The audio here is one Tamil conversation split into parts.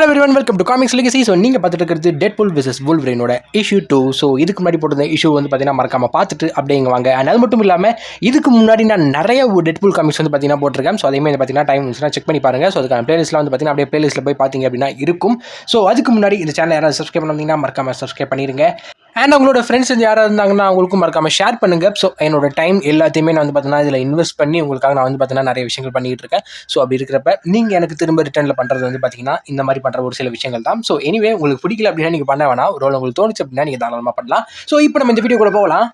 Hello everyone, welcome to comics legacy. So நீங்கள் பார்த்துட்டு இருக்கிறது டெட்பூல் vs வூல்வரைனோட இஷ்யூ 2. ஸோ இதுக்கு முன்னாடி போட்டிருந்த இஷ்யூ வந்து பார்த்தீங்கன்னா மறக்காமல் பார்த்துட்டு அப்படியே இங்கே வாங்க. அண்ட் அது மட்டும் இல்லாமல் இதுக்கு முன்னாடி நான் நிறைய டெட்பூல் காமிக்ஸ் வந்து பார்த்தீங்கன்னா போட்டிருக்கேன். ஸோ அதேமாதிரி பார்த்தீங்கன்னா டைம் இருந்துச்சுன்னா செக் பண்ணி பாருங்கள். ஸோ அதுக்கான பிளேலிஸ்ட்டில் வந்து பார்த்தீங்கன்னா அப்படியே பிளேலிஸ்ட்டில் போய் பார்த்தீங்க அப்படின்னா இருக்கும். ஸோ அதுக்கு முன்னாடி இந்த சேனல் யாராவது சப்ஸ்கிரைப் பண்ணீங்கன்னா மறக்காமல் சப்ஸ்கிரைப் பண்ணிடுங்க. அண்ட் அவங்களோட ஃப்ரெண்ட்ஸ் யாராவது இருந்தாங்கன்னா அவங்களுக்கும் மறக்காமல் ஷேர் பண்ணுங்கள். ஸோ என்னோட டைம் எல்லாத்தையுமே நான் வந்து பார்த்தீங்கன்னா இதில் இன்வெஸ்ட் பண்ணி உங்களுக்காக நான் வந்து பார்த்தீங்கன்னா நிறைய விஷயங்கள் பண்ணிகிட்டு இருக்கேன். ஸோ அப்படி இருக்கிறப்ப நீங்கள் எனக்கு திரும்ப ரிட்டர்னில் பண்ணுறது வந்து பார்த்தீங்கன்னா இந்த மாதிரி பண்ணுற ஒரு சில விஷயங்கள் தான். ஸோ எனிவே உங்களுக்கு பிடிக்கல அப்படின்னா நீங்கள் பண்ண வேணாம். ஒரு உங்களுக்கு தோணுச்சு அப்படின்னா நீங்கள் தாராளமாக பண்ணலாம். ஸோ இப்போ நம்ம இந்த வீடியோ கூட போகலாம்.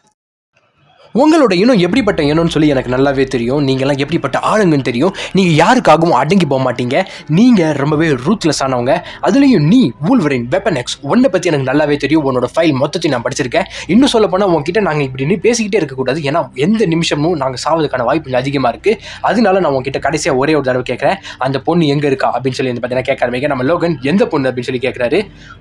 உங்களோட இனம் எப்படிப்பட்ட இனம்னு சொல்லி எனக்கு நல்லாவே தெரியும். நீங்கள்லாம் எப்படிப்பட்ட ஆளுங்கன்னு தெரியும். நீங்கள் யாருக்காகவும் அடங்கி போக மாட்டீங்க. நீங்கள் ரொம்பவே ரூத்லெஸ் ஆனவங்க. அதுலேயும் நீ வூல்வரைன் வெப்பன் எக்ஸ் உன்னை பற்றி எனக்கு நல்லாவே தெரியும். உன்னோட ஃபைல் மொத்தத்தையும் நான் படிச்சிருக்கேன். இன்னும் சொல்ல போனால் உங்ககிட்ட நாங்கள் இப்படி பேசிக்கிட்டே இருக்கக்கூடாது. ஏன்னா எந்த நிமிஷமும் நாங்கள் சாவதுக்கான வாய்ப்பு அதிகமாக இருக்குது. அதனால நான் உங்ககிட்ட கடைசியாக ஒரே ஒரு தடவை கேட்குறேன், அந்த பொண்ணு எங்கே இருக்கா அப்படின்னு சொல்லி வந்து பார்த்தீங்கன்னா கேட்க ஆரம்பிக்க. நம்ம லோகன் எந்த பொண்ணு அப்படின்னு சொல்லி கேட்குறாரு.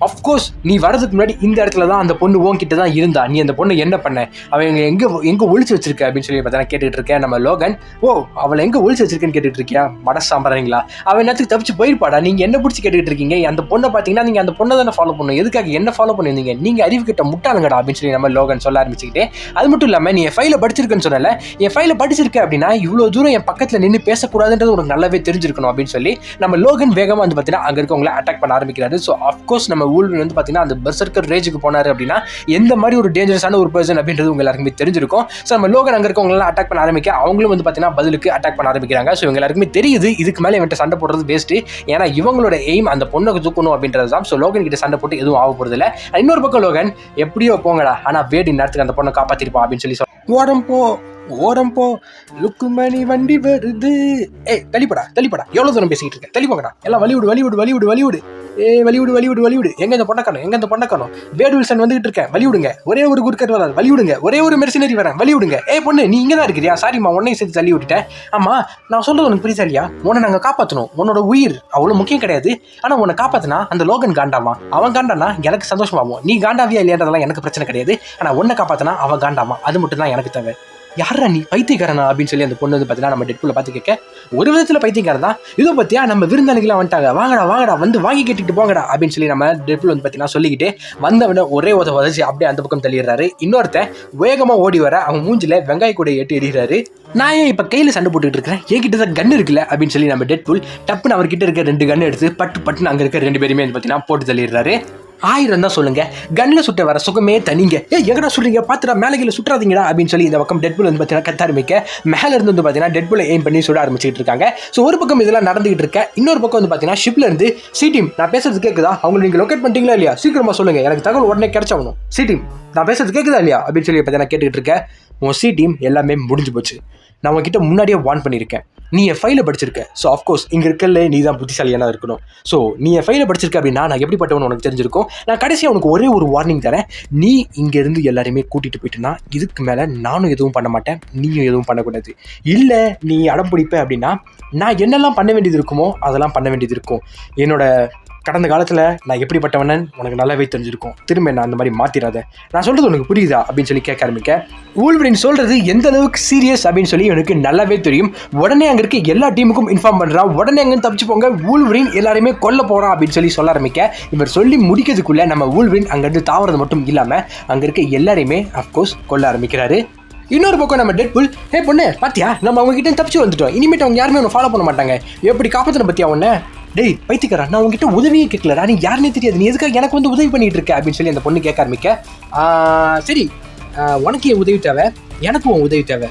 அஃப்கோர்ஸ் நீ வரதுக்கு முன்னாடி இந்த இடத்துல தான் அந்த பொண்ணு உன்கிட்ட தான் இருந்தா. நீ அந்த பொண்ணை என்ன பண்ண, அவங்க எங்கே ஒழிச்சு வச்சிருக்க அப்படின்னு சொல்லி பார்த்தா கேட்டுட்டு இருக்கேன். நம்ம லோகன், ஓ அவளை எங்க ஒழிச்சு வச்சிருக்கேன்னு கேட்டுட்டு இருக்கியா, மட சாம்பிட்றீங்களா, அவன் என்னத்துக்கு தப்பிச்சு போயிருப்பாடா, நீங்க என்ன பிடிச்சி கேட்டுட்டு இருக்கீங்க, அந்த பொண்ணை பார்த்தீங்கன்னா நீங்க அந்த பொண்ணை தானே ஃபாலோ பண்ணணும், எதுக்காக என்ன ஃபாலோ பண்ணிருந்தீங்க, நீங்க அறிவு கிட்ட முட்டாளுங்கடா அப்படின்னு சொல்லி நம்ம லோகன் சொல்ல ஆரம்பிச்சுக்கிட்டே. அது மட்டும் இல்லாம நீ என் ஃபைலை படிச்சிருக்கேன்னு சொன்னல, என் ஃபைலை படிச்சிருக்க அப்படின்னா இவ்வளவு தூரம் என் பக்கத்துல நின்று பேசக்கூடாதுன்றது உனக்கு நல்லாவே தெரிஞ்சிருக்கணும் அப்படின்னு சொல்லி நம்ம லோகன் வேகமா வந்து பார்த்தீங்கன்னா அங்க இருக்கவங்களை அட்டாக் பண்ண ஆரம்பிக்கிறாரு. ஸோ அஃப்கோர்ஸ் நம்ம வூல்வரைன் வந்து பார்த்தீங்கன்னா அந்த பெர்சர்க்கர் ரேஜுக்கு போனாரு அப்படின்னா எந்த மாதிரி ஒரு டேஞ்சரஸான ஒரு பர்சன் அப்படின்றது உங்க எல்லாருக்குமே தெரிஞ்சிருக்கும். ஸோ நம்ம லோகன் அங்கே இருக்கவங்களாம் அட்டாக் பண்ண ஆரம்பிக்க, அவங்களும் வந்து பார்த்தீங்கன்னா பதிலுக்கு அட்டாக் பண்ண ஆரம்பிக்கிறாங்க. ஸோ இவங்க எல்லாருக்குமே தெரியுது இதுக்கு மேலே இவன்ட்ட சண்டை போடுறது வேஸ்ட்டு. ஏன்னா இவங்களோட எய்ம் அந்த பொண்ணை தூக்கணும் அப்படின்றது தான். ஸோ லோகன் கிட்ட சண்டை போட்டு எதுவும் ஆக போகிறது இல்லை. இன்னொரு பக்கம் லோகன் எப்படியோ போங்கடா, ஆனால் வேடி நேரத்துக்கு அந்த பொண்ணை காப்பாற்றிருப்பான் அப்படின்னு சொல்லி ஓரம் போ லுக்குமணி வண்டி வருது, தள்ளிப்படா எவ்வளோ தூரம் பேசிக்கிட்டு இருக்கேன், தள்ளிப்போங்கடா எல்லாம் வலிவிடு எங்க இந்த பொண்ணக்கானோ வேட் வில்சன் வந்துகிட்டு இருக்கேன், வலிவிடுங்க, ஒரே ஒரு குறுக்கர் வராது, வலிவிடுங்க, ஒரே ஒரு மெர்சினரி வரேன், வலிவிடுங்க, பொண்ணு நீ இங்கே தான் இருக்கிறியா, சாரிம்மா உன்னையும் சேர்த்து தள்ளி விட்டுட்டேன். ஆமா நான் சொல்றது உனக்கு புரியுதா இல்லையா, உன்னை நாங்கள் காப்பாற்றணும், உன்னோட உயிர் அவ்வளோ முக்கியம் கிடையாது. ஆனால் உன்னை காப்பாற்றினா அந்த லோகன் காண்டாமா, அவன் காண்டானா எனக்கு சந்தோஷமாகும், நீ காண்டாவியா இல்லையான்றதெல்லாம் எனக்கு பிரச்சனை கிடையாது. ஆனால் உன்னை காப்பாற்றினா அவன் காண்டாமா, அது மட்டும் தான் எனக்கு தேவை. யாரா நீ, பைத்தியக்காரனா அப்படின்னு சொல்லி அந்த பொண்ணு வந்து பார்த்தீங்கன்னா நம்ம டெட்பூலை பார்த்து கேட்க, ஒரு விதத்தில் பைத்தியக்காரன் தான். இதோ பார்த்தியா நம்ம விருந்தாளிகளாக வந்துட்டாங்க, வாங்கடா வந்து வாங்கி கேட்டுக்கிட்டு போங்கடா அப்படின்னு சொல்லி நம்ம டெட்பூல் வந்து பார்த்தீங்கன்னா சொல்லிக்கிட்டு வந்தவனை ஒரே உதச்சி அப்படியே அந்த பக்கம் தள்ளிடுறாரு. இன்னொருத்தன் வேகமாக ஓடி வர அவன் மூஞ்சில் வெங்காய கூட ஏட்டு எறிகிறாரு. நான் ஏன் இப்போ கையில் சண்டை போட்டுக்கிட்டு இருக்கிறேன், என்கிட்ட தான் கன் இருக்குல்ல அப்படின்னு சொல்லி நம்ம டெட்பூல் டப்புன்னு அவர்கிட்ட இருக்க 2 கன் எடுத்து பட்டுன்னு அங்கே இருக்க 2 பேருமே வந்து பார்த்தீங்கன்னா போட்டு தள்ளிடுறாரு. 1000 தான் சொல்லுங்க, கன்ல சுட்ட வர சுகமே தனிங்க. எங்கடா சொல்றீங்க, பாத்துடா மேலே கீழே சுற்றாதீங்கடா அப்படின்னு சொல்லி இந்த பக்கம் டெட்பூல் வந்து பார்த்தீங்கன்னா கத்த ஆரம்பிக்க, மேல இருந்து வந்து பார்த்தீங்கன்னா டெட்பூலை எய்ம் பண்ணி சுட ஆரம்பிச்சுட்டு இருக்காங்க. ஸோ ஒரு பக்கம் இதெல்லாம் நடந்துகிட்டு இருக்க, இன்னொரு பக்கம் வந்து பார்த்தீங்கன்னா ஷிப்ல இருந்து சி டீம், நான் பேசுறது கேட்குதா, அவங்களை நீங்க லொக்கேட் பண்ணிட்டீங்களா இல்லையா, சீக்கிரமா சொல்லுங்க, எனக்கு தகவல் உடனே கிடைச்சாகணும். சி டீம் நான் பேசுறது கேட்குதா இல்லையா அப்படின்னு சொல்லி பார்த்தீங்கன்னா கேட்டுக்கிட்டு இருக்கேன். உன் சி டீம் எல்லாமே முடிஞ்சு போச்சு, நான் உங்ககிட்ட முன்னாடியே வார்ன் பண்ணியிருக்கேன், நீ என் ஃபைலை படிச்சிருக்க. ஸோ அஃப்கோர்ஸ் இங்கே இருக்கல நீ தான் புத்திசாலியான இருக்கணும். ஸோ நீ என் ஃபைலை படிச்சிருக்க அப்படின்னா நான் எப்படிப்பட்டவனு உனக்கு தெரிஞ்சிருக்கும். நான் கடைசியாக உனக்கு ஒரே ஒரு வார்னிங் தரேன், நீ இங்கேருந்து எல்லாருமே கூட்டிகிட்டு போயிட்டுனா இதுக்கு மேலே நானும் எதுவும் பண்ண மாட்டேன், நீயும் எதுவும் பண்ணக்கூடாது. இல்லை நீ அடம் பிடிப்ப அப்படின்னா நான் என்னெல்லாம் பண்ண வேண்டியது இருக்குமோ அதெல்லாம் பண்ண வேண்டியது இருக்கும். என்னோட கடந்த காலத்தில் நான் எப்படிப்பட்டவனு உனக்கு நல்லாவே தெரிஞ்சிருக்கும். திரும்ப நான் அந்த மாதிரி மாற்றிடாத, நான் சொல்கிறது உனக்கு புரியுதா அப்படின்னு சொல்லி கேட்க ஆரம்பிக்க, வூல்வரைன் சொல்கிறது எந்த அளவுக்கு சீரியஸ் அப்படின்னு சொல்லி எனக்கு நல்லாவே தெரியும். உடனே அங்கே இருக்க எல்லா டீமுக்கும் இன்ஃபார்ம் பண்ணுறான், உடனே அங்கே தப்பிச்சு போங்க, வூல்வரைன் எல்லாருமே கொல்ல போகிறான் அப்படின்னு சொல்லி சொல்ல ஆரம்பிக்க, இவர் சொல்லி முடிக்கிறதுக்குள்ளே நம்ம வூல்வரைன் அங்கேருந்து தாவறது மட்டும் இல்லாமல் அங்கே இருக்க எல்லாரையுமே அஃப்கோர்ஸ் கொல்ல ஆரம்பிக்கிறாரு. இன்னொரு பக்கம் நம்ம டெட்பூல், பொண்ணு பாத்தியா நம்ம அவங்க கிட்ட தப்பிச்சு வந்துட்டோம், இனிமேட்டு அவங்க யாருமே ஃபாலோ பண்ண மாட்டாங்க, எப்படி காப்பாற்றின பத்தியா உன்ன, டேய் பைத்தியக்காரா நான் உங்ககிட்ட உதவியே கேட்கலடா, நீ யாருன்னே தெரியாது, நீ எதுக்காக எனக்கு வந்து உதவி பண்ணிட்டு இருக்க அப்படின்னு சொல்லி அந்த பொண்ணு கேட்க ஆரம்பிக்க, சரி உனக்கு என் உதவி தேவை, எனக்கும் உன் உதவி தேவை,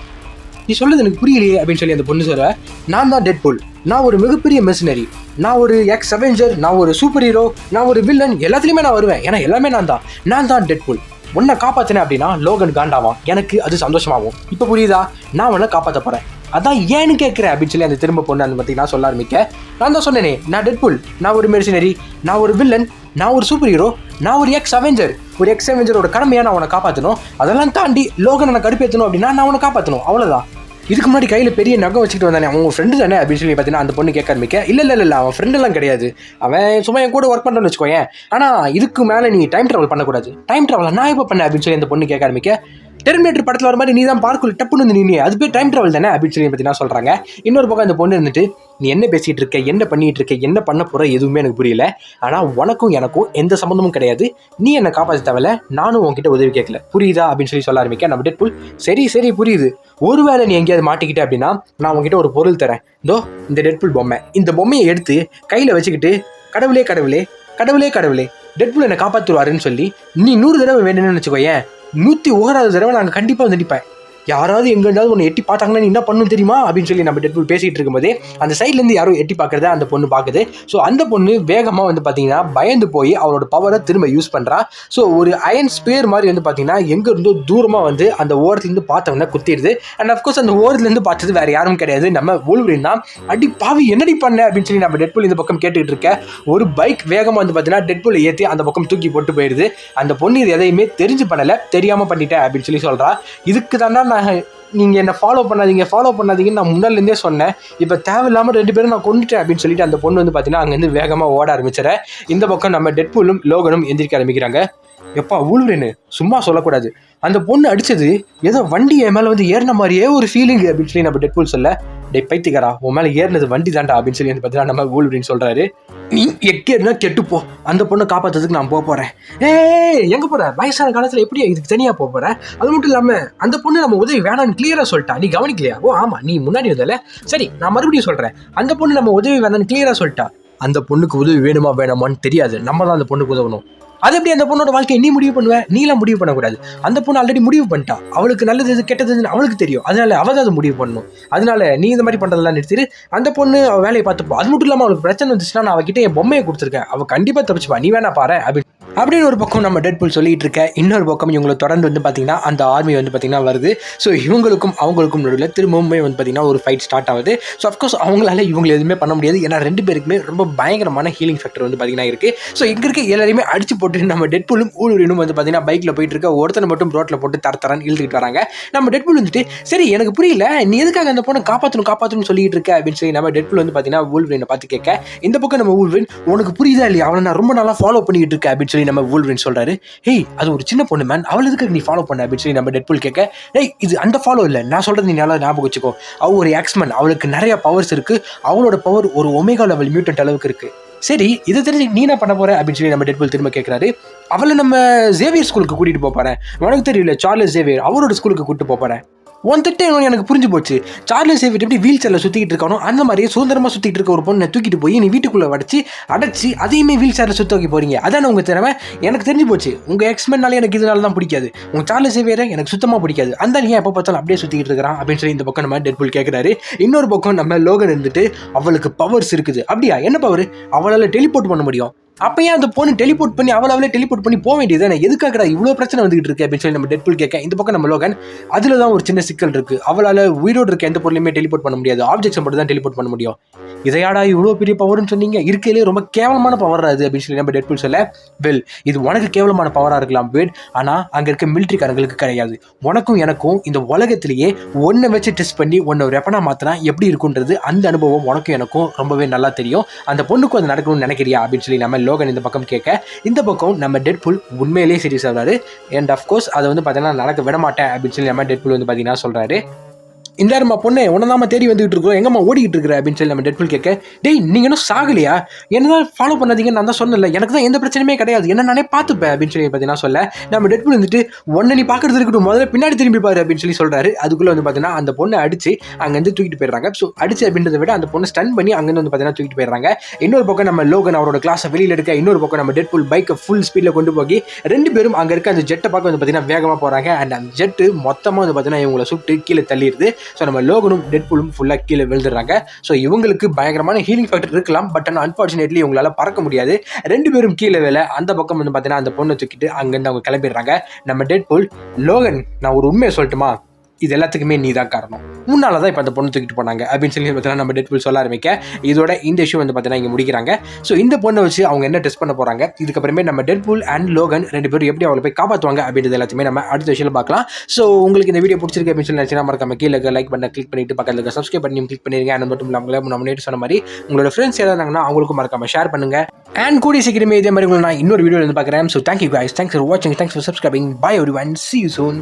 நீ சொல்றது எனக்கு புரியலையே அப்படின்னு சொல்லி அந்த பொண்ணு சொல்ல, நான் தான் டெட்பூல், நான் ஒரு மிகப்பெரிய மெர்சினரி, நான் ஒரு எக்ஸ் அவெஞ்சர், நான் ஒரு சூப்பர் ஹீரோ, நான் ஒரு வில்லன், எல்லாத்துலேயுமே நான் வருவேன், ஏன்னா எல்லாமே நான் தான் டெட்பூல். உன்னை காப்பாற்றினேன் அப்படின்னா லோகன் காண்டாவான், எனக்கு அது சந்தோஷமாகும். இப்போ புரியுதா, நான் உன்னை காப்பாற்ற போகிறேன், அதான் ஏன்னு கேட்குறேன் அப்படின்னு சொல்லி அந்த திரும்ப பொண்ணு அந்த பார்த்தீங்கன்னா சொல்ல ஆரம்பிக்க, நான் தான் சொன்னேனே நான் டெட்பூல், நான் ஒரு மெர்சினரி, நான் ஒரு வில்லன், நான் ஒரு சூப்பர் ஹீரோ, நான் ஒரு எக்ஸ் அவெஞ்சரோட கடமையாக நான் உன்னை காப்பாற்றணும். அதெல்லாம் தாண்டி லோகன் எனக்கு கடுப்பேற்றணும் அப்படின்னா நான் உன்னை காப்பாற்றணும், அவ்வளோதான். இதுக்கு முன்னாடி கையில் பெரிய நகம் வச்சுக்கிட்டு வந்தானே அவங்க ஃப்ரெண்டு தானே அப்படின்னு சொல்லி பார்த்தீங்கன்னா அந்த பொண்ணு கேட்க ஆரம்பிக்க, இல்லை அவன் ஃப்ரெண்டெல்லாம் கிடையாது, அவன் சும்மா என் கூட ஒர்க் பண்ணுறேன்னு வச்சுக்கோயேன், ஆனால் இதுக்கு மேலே நீ டைம் ட்ராவல் பண்ணக்கூடாது. டைம் ட்ராவல் நான் எப்போ பண்ணேன் அப்படின்னு சொல்லி அந்த பொண்ணு கேட்க ஆரம்பிக்க, டெர்மினேட்டர் படத்தில் வர மாதிரி நீ தான் பார்க்குள்ள டப்புன்னு வந்து நீ அது பேர் டைம் ட்ராவல் தானே அப்படின்னு சொல்லி பார்த்தீங்கன்னா சொல்கிறாங்க. இன்னொரு பக்கம் அந்த பொண்ணு இருந்துட்டு நீ என்ன பேசிகிட்டு இருக்க, என்ன பண்ணிகிட்டு இருக்க, என்ன பண்ண போகிற எதுவுமே எனக்கு புரியல. ஆனால் உனக்கும் எனக்கும் எந்த சம்மந்தமும் கிடையாது. நீ என்னை காப்பாற்ற தேவையில்ல, நானும் உன்கிட்ட உதவி கேட்கல, புரியுதா அப்படின்னு சொல்லி சொல்ல ஆரம்பிக்க நம்ம டெட்பூல் சரி சரி புரியுது, ஒருவேளை நீ எங்கேயாவது மாட்டிக்கிட்ட அப்படின்னா நான் உங்ககிட்ட ஒரு பொருள் தரேன், இதோ இந்த டெட்பூல் பொம்மை, இந்த பொம்மையை எடுத்து கையில் வச்சுக்கிட்டு கடவுளே கடவுளே கடவுளே கடவுளே டெட்பூல் என்னை காப்பாற்றுவாருன்னு சொல்லி நீ 100 தடவை வேணும்னு வச்சுக்கோயேன், 101வது தடவை நாங்கள் கண்டிப்பாக வந்து நிற்பேன். யாராவது எங்கே இருந்தாலும் ஒன்று எட்டி பார்த்தாங்கன்னா நீ என்ன பண்ணணும் தெரியுமா அப்படின்னு சொல்லி நம்ம டெட்பூல் பேசிகிட்டு இருக்கும்போதே அந்த சைட்லேருந்து யாரும் எட்டி பார்க்குறத அந்த பொண்ணு பார்க்குது. ஸோ அந்த பொண்ணு வேகமாக வந்து பார்த்தீங்கன்னா பயந்து போய் அவளோட பவரை திரும்ப யூஸ் பண்ணுறா. ஸோ ஒரு அயன் ஸ்பேர் மாதிரி வந்து பார்த்தீங்கன்னா எங்கே இருந்தோ தூரமாக வந்து அந்த ஓரத்துலேருந்து பார்த்தவொன்னே குத்திடுது. அண்ட் அஃப்கோர்ஸ் அந்த ஓரத்துலேருந்து பார்த்தது வேறு யாரும் கிடையாது, நம்ம வூல்வரின் தான். அடி பாவி என்னடி பண்ண அப்படின்னு சொல்லி நம்ம டெட்பூல் இந்த பக்கம் கேட்டுக்கிட்டு இருக்க ஒரு பைக் வேகமாக வந்து பார்த்தீங்கன்னா டெட்பூலை ஏற்றி அந்த பக்கம் தூக்கி போட்டு போயிடுது. அந்த பொண்ணு இது எதையுமே தெரிஞ்சு பண்ணலை, தெரியாமல் பண்ணிட்டேன் அப்படின்னு சொல்லி சொல்கிறா. இதுக்கு தானே நீங்கள் என்னை ஃபாலோ பண்ணாதீங்கன்னு நான் முன்னாடிலேருந்தே சொன்னேன், இப்போ தேவையில்லாமல் 2 பேரும் நான் கொண்டுட்டேன் அப்படின்னு சொல்லிட்டு அந்த பொண்ணு வந்து பார்த்தீங்கன்னா அங்கேருந்து வேகமாக ஓட ஆரம்பிச்சிடறேன். இந்த பக்கம் நம்ம டெட்பூலும் லோகனும் எந்திரிக்க ஆரம்பிக்கிறாங்க. எப்பா வூல்வரின் சும்மா சொல்லக்கூடாது, அந்த பொண்ணு அடித்தது ஏதோ வண்டி என் மேலே வந்து ஏறின மாதிரியே ஒரு ஃபீலிங் அப்படின்னு சொல்லி நம்ம டெட்பூல் சொல்ல, டே பைத்தியக்காரா உன் மேலே ஏறினது வண்டி தாண்டா அப்படின்னு சொல்லி வந்து பார்த்தீங்கன்னா நம்ம வூல்வரின் சொல்கிறாரு. நீ எக்கேன்னா கெட்டுப்போ, அந்த பொண்ணை காப்பாற்றுறதுக்கு நான் போகிறேன். எங்கே போகிற, வயசான காலத்தில் எப்படி இதுக்கு தனியாக போகிறேன்? அது மட்டும் இல்லாமல் அந்த பொண்ணு நம்ம உதவி வேணான்னு கிளியராக சொல்லிட்டா, நீ கவனிக்கலையா? ஓ ஆமாம் நீ முன்னாடி வந்தல, சரி நான் மறுபடியும் சொல்கிறேன், அந்த பொண்ணு நம்ம உதவி வேணான்னு கிளியராக சொல்லிட்டா. அந்த பொண்ணுக்கு உதவி வேணுமா வேணாமான்னு தெரியாது, நம்ம தான் அந்த பொண்ணுக்கு உதவணும். அது எப்படி அந்த பொண்ணோட வாழ்க்கையை நீ முடிவு பண்ணுவேன்? நீலாம் முடிவு பண்ணக்கூடாது. அந்த பொண்ணு ஆல்ரெடி முடிவு பண்ணிட்டா, அவளுக்கு நல்லது எது கெட்டதுன்னு அவளுக்கு தெரியும், அதனால அவள் தான் அதை முடிவு பண்ணணும். அதனால நீ இந்த மாதிரி பண்ணுறதெல்லாம் நிறுத்திட்டு அந்த பொண்ணு அவள் வேலையை பார்த்துப்போம். அது மட்டும் இல்லாமல் அவளுக்கு பிரச்சனை வந்துச்சுன்னா நான் அவகிட்ட என் பொம்மையை கொடுத்துருக்கேன், அவள் கண்டிப்பாக தப்பிச்சுப்பா, நீ வேணா பாரு அப்படின்னு ஒரு பக்கம் நம்ம டெட்பூல் சொல்லிட்டு இருக்க. இன்னொரு பக்கம் இவங்களை தொடர்ந்து வந்து பார்த்தீங்கன்னா அந்த ஆர்மி வந்து பார்த்தீங்கன்னா வருது. ஸோ இவங்களுக்கும் அவங்களுக்கும் நடுவில் திரும்பவும் வந்து பார்த்தீங்கன்னா ஒரு ஃபைட் ஸ்டார்ட் ஆகுது. ஸோ அஃப்கோர்ஸ் அவங்களால இவங்களை எதுவுமே பண்ண முடியாது, ஏன்னா 2 பேருக்குமே ரொம்ப பயங்கரமான ஹீலிங் ஃபேக்டர் வந்து பார்த்தீங்கன்னா இருக்குது. ஸோ இங்கே இருக்க எல்லாரையுமே அடிச்சு போட்டு நம்ம டெட்பூலும் வூல்வரினும் வந்து பார்த்தீங்கன்னா பைக்கில் போயிட்டு இருக்க, ஒருத்தனை மட்டும் ரோட்டில் போட்டு தரன்னு இழுத்துக்கிட்டு வராங்க. நம்ம டெட்பூல் வந்துட்டு சரி எனக்கு புரியல, நீ எதுக்காக அந்த பொண்ணை காப்பாற்றணும்னு சொல்லிட்டு இருக்க அப்படின்னு சொல்லி நம்ம டெட்பூல் வந்து பார்த்தீங்கன்னா வூல்வரினை பார்த்து கேட்க, இந்த பக்கம் நம்ம வூல்வரின் உனக்கு புரியுதா இல்லையா, அவனை நான் ரொம்ப நாளாக ஃபாலோ பண்ணிக்கிட்டு இருக்கேன் அப்படின்னு சொல்லி நம்ம வூல்வரின் சொல்கிறாரு. ஹேய் அது ஒரு சின்ன பொண்ணு மேன், அவள் எதுக்கு நீ ஃபாலோ பண்ண அப்படின்னு சொல்லி நம்ம டெட்பூல் கேட்க, டேய் இது அந்த ஃபாலோ இல்லை, நான் சொல்கிறது நீ நல்லா ஞாபகம் வச்சுக்கோ, அவள் ஒரு எக்ஸ்மேன், அவளுக்கு நிறைய பவர்ஸ் இருக்குது, அவளோட பவர் ஒரு ஒமேகா லெவல் மியூட்டன்ட் அளவுக்கு இருக்குது. சரி இதை தெரிஞ்சு நீ என்ன பண்ண போற அப்படின்னு சொல்லி நம்ம டெட்பூல் திரும்ப கேட்குறாரு. அவளை நம்ம ஜேவியர் ஸ்கூலுக்கு கூட்டிகிட்டு போகிறேன், உனக்கு தெரியல சார்லஸ் ஜேவியர் அவரோட ஸ்கூலுக்கு கூப்பிட்டு போகிறேன். ஒன்றுட்டு எனக்கு புரிஞ்சு போச்சு, சார்லஸ் சேவியர் எப்படி வீல் சேரில் சுற்றிக்கிட்டு இருக்கானோ அந்த மாதிரியே சுதந்திரமாக சுற்றிட்டு இருக்க ஒரு பொண்ணை தூக்கிட்டு போய் நீ வீட்டுக்குள்ளே அடைச்சி அதையுமே வீல் சேரில் சுற்ற வைக்க போகிறீங்க, அதான் உங்கள் திறமை. எனக்கு தெரிஞ்சு போச்சு, உங்கள் எக்ஸ்மென்னாலே எனக்கு இதனால தான் பிடிக்காது, உங்கள் சார்லஸ் சேவியரை எனக்கு சுத்தமாக பிடிக்காது, அந்த நீ எப்போ பார்த்தாலும் அப்படியே சுற்றிக்கிட்டு இருக்கிறான் அப்படின்னு சொல்லி இந்த பக்கம் நம்ம டெட்பூல் கேட்குறாரு. இன்னொரு பக்கம் நம்ம லோகன் இருந்துட்டு அவளுக்கு பவர்ஸ் இருக்குது, அப்படியா என்ன பவர், அவளால் டெலிபோர்ட் பண்ண முடியும், அப்போ ஏன் அந்த பொண்ணு டெலிபோர்ட் பண்ணி அவளே டெலிபோர்ட் பண்ணி போக வேண்டியது, எதுக்காக இவ்வளோ பிரச்சனை வந்துகிட்டு இருக்கு அப்படின்னு சொல்லி நம்ம டெட்பூல் கேட்க, இந்த பக்கம் நம்ம லோகன் அதில் தான் ஒரு சின்ன சிக்கல் இருக்குது, அவளால் உயிரோடு இருக்க எந்த பொருளையுமே டெலிபோர்ட் பண்ண முடியாது, ஆப்ஜெக்ட்ஸை மட்டும் தான் டெலிபோர்ட் பண்ண முடியும். இதையாடா இவ்வளோ பெரிய பவர்னு சொன்னீங்க, இருக்கையிலே ரொம்ப கேவலமான பவர் அது அப்படின்னு சொல்லி நம்ம டெட்பூல் சொல்ல, வெல் இது உனக்கு கேவலமான பவராக இருக்கலாம் வேட், ஆனால் அங்கே இருக்க மிலிட்ரிக்காரங்களுக்கு கிடையாது, உனக்கும் எனக்கும் இந்த உலகத்திலேயே ஒன்றை வச்சு டெஸ்ட் பண்ணி ஒன்றை வெப்பனா மாற்றினா எப்படி இருக்குன்றது அந்த அனுபவம் உனக்கும் எனக்கும் ரொம்பவே நல்லா தெரியும், அந்த பொண்ணுக்கும் அது நடக்கணும்னு நினைக்கிறியா அப்படின்னு சொல்லி நம்ம லோகன் இந்த பக்கம் கேட்க, இந்த பக்கம் நம்ம டெட்பூல் உண்மையிலேயே சீரியஸ் ஆகிறாரு. அண்ட் அஃப்கோர்ஸ் அதை வந்து பார்த்தீங்கன்னா நடக்க விட மாட்டேன் அப்படின்னு சொல்லி நம்ம டெட்பூல் வந்து பார்த்தீங்கன்னா சொல்கிறாரு. இந்த நேரமா பொண்ணு உன்னதாம தேடி வந்துகிட்டு இருக்கோம், எங்கம்மா ஓடிக்கிட்டு இருக்கிற அப்படின்னு சொல்லி நம்ம டெட்பூல் கேட்க, டேய் நீங்கள் இன்னும் சாகலையா, என்னதான் ஃபாலோ பண்ணாதீங்க நான் தான் சொன்னல, எனக்கு தான் எந்த பிரச்சனையுமே கிடையாது, என்ன நானே பார்த்துப்பேன் அப்படின்னு சொல்லி பார்த்தீங்கன்னா சொல்ல, நம்ம டெட்பூல் வந்துட்டு ஒன்றை நீ பார்க்கறது இருக்கட்டும், முதல்ல பின்னாடி திரும்பி பாரு அப்படின்னு சொல்லி சொல்கிறாரு. அதுக்குள்ளே வந்து பார்த்தீங்கன்னா அந்த பொண்ணை அடிச்சு அங்கேருந்து தூக்கிட்டு போயிடுறாங்க. ஸோ அடிச்சு அப்படின்றத விட அந்த பொண்ணை ஸ்டன் பண்ணி அங்கேருந்து வந்து பார்த்தீங்கன்னா தூக்கிட்டு போயிடுறாங்க. இன்னொரு பக்கம் நம்ம லோகன் அவரோட கிளாஸை வெளியில் எடுக்க, இன்னொரு பக்கம் நம்ம டெட்பூல் பைக்கை ஃபுல் ஸ்பீடில் கொண்டு போய் 2 பேரும் அங்கே இருக்க அந்த ஜெட்டை பார்க்க வந்து பார்த்தீங்கன்னா வேகமாக போகிறாங்க. அண்ட் அந்த ஜெட்டு மொத்தமாக வந்து பார்த்தீங்கன்னா இவங்களை சுட்டு கீழே தள்ளிடுது. ஸோ நம்ம லோகனும் டெட்பூலும் ஃபுல்லாக கீழே விழுந்துடுறாங்க. ஸோ இவங்களுக்கு பயங்கரமான ஹீலிங் ஃபேக்டர் இருக்கலாம், பட் ஆனால் அன்ஃபார்ச்சுனேட்லி இவங்களால பறக்க முடியாது. 2 பேரும் கீழே வேலை, அந்த பக்கம் வந்து பார்த்தீங்கன்னா அந்த பொண்ணை தூக்கிட்டு அங்கேருந்து அவங்க கிளம்பிடுறாங்க. நம்ம டெட்பூல், லோகன் நான் ஒரு உண்மையை சொல்லட்டுமா, இது எல்லாத்துக்குமே நீ தான் காரணம், முன்னால தான் இப்போ அந்த பொண்ணு தூக்கிட்டு போனாங்க அப்படின்னு சொல்லி பார்த்தீங்கன்னா நம்ம டெட்பூல் சொல்ல ஆரம்பிக்க, இதோட இந்த இஷ்யூ வந்து பார்த்தீங்கன்னா இங்கே முடிக்கிறாங்க. ஸோ இந்த பொண்ணை வச்சு அவங்க என்ன டெஸ்ட் பண்ண போகிறாங்க, இதுக்கப்புறமே நம்ம டெட்பூல் அண்ட் லோகன் 2 பேரும் எப்படி அவளை போய் காப்பாற்றுவாங்க அப்படின்றது எல்லாத்தையுமே நம்ம அடுத்த விஷயம் பார்க்கலாம். ஸோ உங்களுக்கு இந்த வீடியோ பிடிச்சிருக்கு அப்படின்னு சொல்லி நினச்சினா மறக்காம கீழே லைக் பண்ண கிளிக் பண்ணிட்டு பக்கத்தில் இருக்க சப்ஸ்கிரைப் பண்ணி கிளிக் பண்ணிருங்க. அது மட்டும் இல்லாமல் நம்ம நேற்று சொன்ன மாதிரி உங்களோட ஃப்ரெண்ட்ஸ் யாராவது இருந்தாங்கன்னா அவங்களுக்கும் மறக்காம ஷேர் பண்ணுங்க. அண்ட் கூடிய சீக்கிரமே இதே மாதிரி நான் இன்னொரு வீடியோ வந்து பார்க்குறேன். So thank you guys, thanks for watching, thanks for subscribing, bye everyone, see you soon.